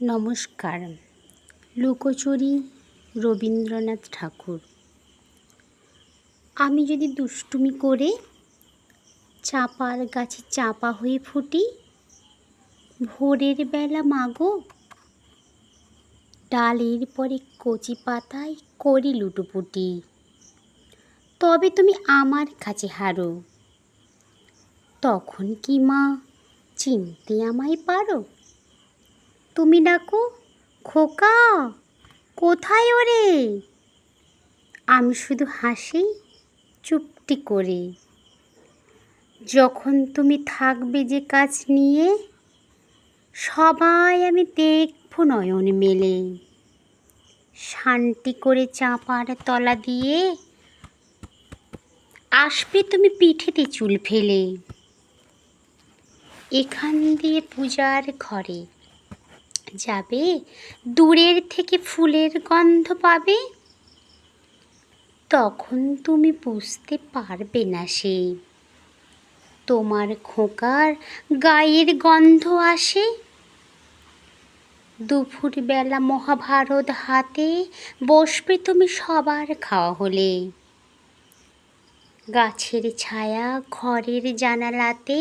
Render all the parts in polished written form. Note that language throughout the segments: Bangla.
নমস্কার। লুকোচুরি রবীন্দ্রনাথ ঠাকুর। আমি যদি দুষ্টুমি করে চাঁপার গাছে চাঁপা হয়ে ফুটি, ভোরের বেলা মাগো ডালের পরে কচি পাতায় করি লুটোপুটি, তবে তুমি আমার কাছে হারো, তখন কি মা চিনতে আমায় পারো? তুমি ডাকো, খোকা কোথায় ওরে? আমি শুধু হাসি চুপটি করে। যখন তুমি থাকবে যে কাজ নিয়ে, সবাই আমি দেখব নয়ন মেলে। শান্তি করে চাঁপার তলা দিয়ে আসবে তুমি পিঠেতে চুল ফেলে। এখান দিয়ে পূজার ঘরে যাবে, দূরের থেকে ফুলের গন্ধ পাবে। তখন তুমি বুঝতে পারবে না সে তোমার খোকার গায়ের গন্ধ আসে। দুপুরবেলা মহাভারত হাতে বসবে তুমি সবার খাওয়া হলে। গাছের ছায়া ঘরের জানালাতে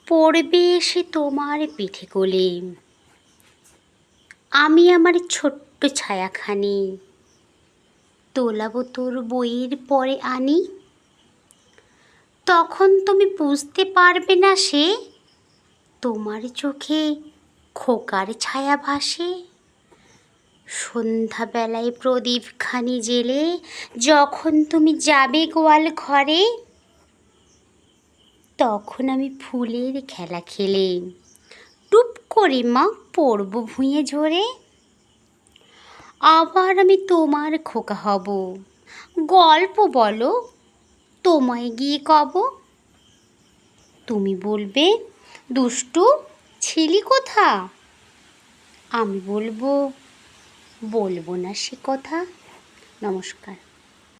পড়বে এসে তোমার পিঠে কোলে। আমি আমার ছোট্ট ছায়াখানি তোলাবো তোর বইয়ের পরে আনি। তখন তুমি বুঝতে পারবে না সে তোমার চোখে খোকার ছায়া ভাসে। সন্ধ্যাবেলায় প্রদীপখানি জেলে যখন তুমি যাবে গোয়াল ঘরে, তখন আমি ফুলের খেলা খেলে টুপ করে মা পড়ব ভুঁয়ে ঝরে। আবার আমি তোমার খোকা হব, গল্প বলো তোমায় গিয়ে কব। তুমি বলবে দুষ্টু ছিলি কোথা? আমি বলবো না সে কথা। নমস্কার।